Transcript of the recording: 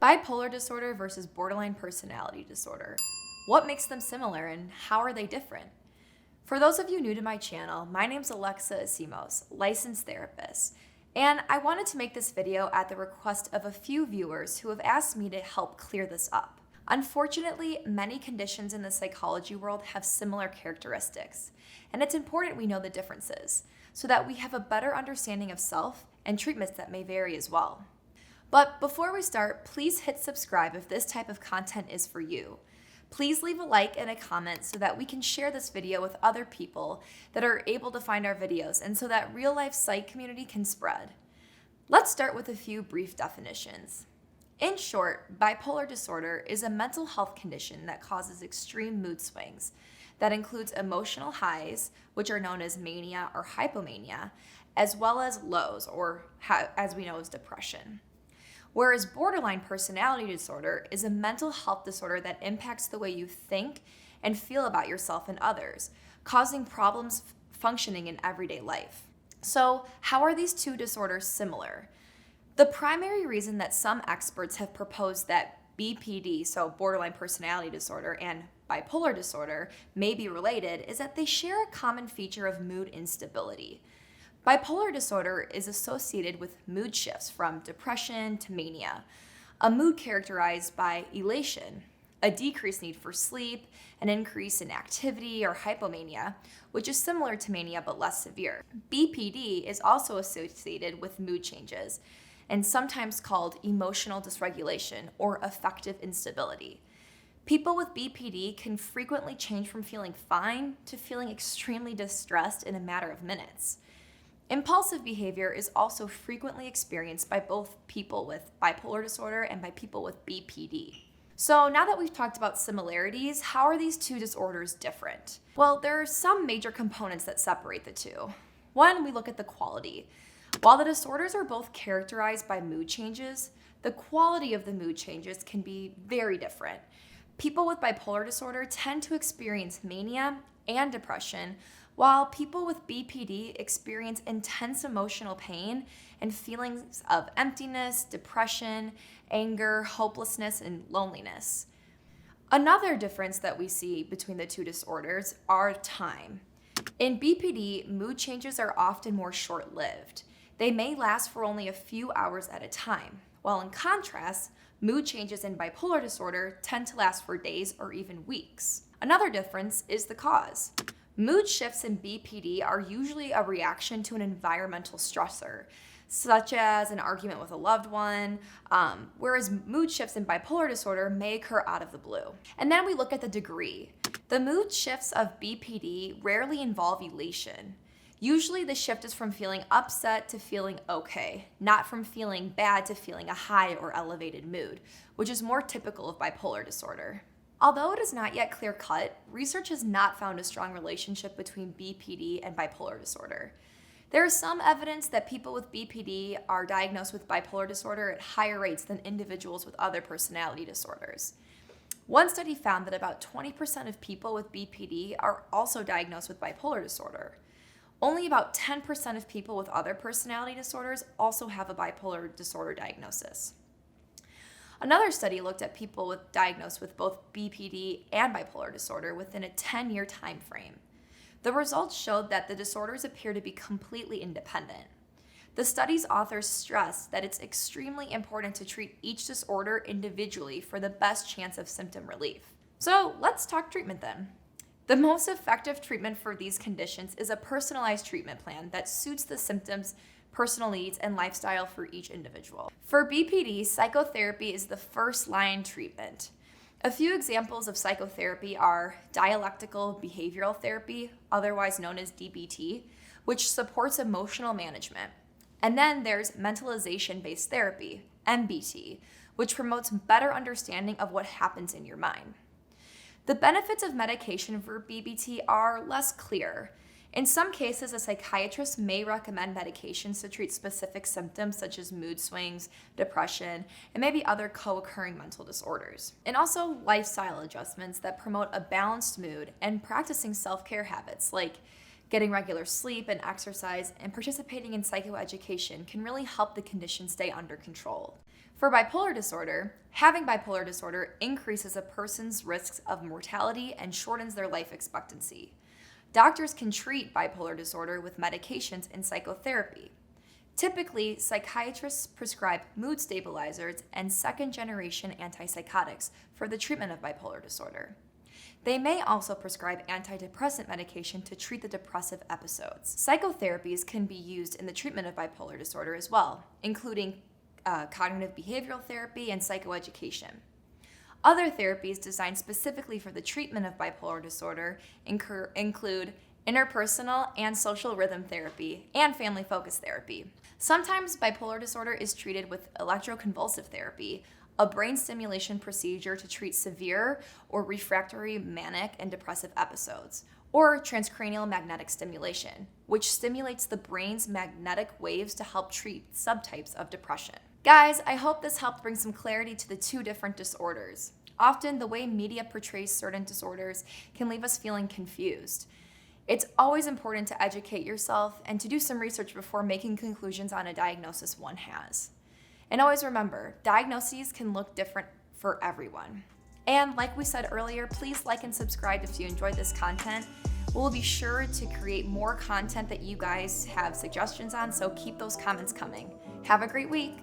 Bipolar disorder versus borderline personality disorder. What makes them similar and how are they different? For those of you new to my channel, my name's Alexa Asimos, licensed therapist, and I wanted to make this video at the request of a few viewers who have asked me to help clear this up. Unfortunately, many conditions in the psychology world have similar characteristics, and it's important we know the differences so that we have a better understanding of self and treatments that may vary as well. But before we start, please hit subscribe if this type of content is for you. Please leave a like and a comment so that we can share this video with other people that are able to find our videos and so that real-life psych community can spread. Let's start with a few brief definitions. In short, bipolar disorder is a mental health condition that causes extreme mood swings that includes emotional highs, which are known as mania or hypomania, as well as lows, or as we know as depression. Whereas borderline personality disorder is a mental health disorder that impacts the way you think and feel about yourself and others, causing problems functioning in everyday life. So, how are these two disorders similar? The primary reason that some experts have proposed that BPD, so borderline personality disorder, and bipolar disorder may be related is that they share a common feature of mood instability. Bipolar disorder is associated with mood shifts from depression to mania, a mood characterized by elation, a decreased need for sleep, an increase in activity, or hypomania, which is similar to mania but less severe. BPD is also associated with mood changes and sometimes called emotional dysregulation or affective instability. People with BPD can frequently change from feeling fine to feeling extremely distressed in a matter of minutes. Impulsive behavior is also frequently experienced by both people with bipolar disorder and by people with BPD. So now that we've talked about similarities, how are these two disorders different? Well, there are some major components that separate the two. One, we look at the quality. While the disorders are both characterized by mood changes, the quality of the mood changes can be very different. People with bipolar disorder tend to experience mania and depression, while people with BPD experience intense emotional pain and feelings of emptiness, depression, anger, hopelessness, and loneliness. Another difference that we see between the two disorders are time. In BPD, mood changes are often more short-lived. They may last for only a few hours at a time, while in contrast, mood changes in bipolar disorder tend to last for days or even weeks. Another difference is the cause. Mood shifts in BPD are usually a reaction to an environmental stressor, such as an argument with a loved one, whereas mood shifts in bipolar disorder may occur out of the blue. And then we look at the degree. The mood shifts of BPD rarely involve elation. Usually the shift is from feeling upset to feeling okay, not from feeling bad to feeling a high or elevated mood, which is more typical of bipolar disorder. Although it is not yet clear-cut, research has not found a strong relationship between BPD and bipolar disorder. There is some evidence that people with BPD are diagnosed with bipolar disorder at higher rates than individuals with other personality disorders. One study found that about 20% of people with BPD are also diagnosed with bipolar disorder. Only about 10% of people with other personality disorders also have a bipolar disorder diagnosis. Another study looked at people diagnosed with both BPD and bipolar disorder within a 10-year time frame. The results showed that the disorders appear to be completely independent. The study's authors stressed that it's extremely important to treat each disorder individually for the best chance of symptom relief. So let's talk treatment then. The most effective treatment for these conditions is a personalized treatment plan that suits the symptoms, personal needs, and lifestyle for each individual. For BPD, psychotherapy is the first-line treatment. A few examples of psychotherapy are dialectical behavioral therapy, otherwise known as DBT, which supports emotional management. And then there's mentalization-based therapy, MBT, which promotes better understanding of what happens in your mind. The benefits of medication for BPD are less clear. In some cases, a psychiatrist may recommend medications to treat specific symptoms such as mood swings, depression, and maybe other co-occurring mental disorders. And also lifestyle adjustments that promote a balanced mood and practicing self-care habits like getting regular sleep and exercise and participating in psychoeducation can really help the condition stay under control. For bipolar disorder, having bipolar disorder increases a person's risks of mortality and shortens their life expectancy. Doctors can treat bipolar disorder with medications and psychotherapy. Typically, psychiatrists prescribe mood stabilizers and second-generation antipsychotics for the treatment of bipolar disorder. They may also prescribe antidepressant medication to treat the depressive episodes. Psychotherapies can be used in the treatment of bipolar disorder as well, including cognitive behavioral therapy and psychoeducation. Other therapies designed specifically for the treatment of bipolar disorder include interpersonal and social rhythm therapy and family-focused therapy. Sometimes bipolar disorder is treated with electroconvulsive therapy, a brain stimulation procedure to treat severe or refractory manic and depressive episodes, or transcranial magnetic stimulation, which stimulates the brain's magnetic waves to help treat subtypes of depression. Guys, I hope this helped bring some clarity to the two different disorders. Often, the way media portrays certain disorders can leave us feeling confused. It's always important to educate yourself and to do some research before making conclusions on a diagnosis one has. And always remember, diagnoses can look different for everyone. And like we said earlier, please like and subscribe if you enjoyed this content. We'll be sure to create more content that you guys have suggestions on, so keep those comments coming. Have a great week.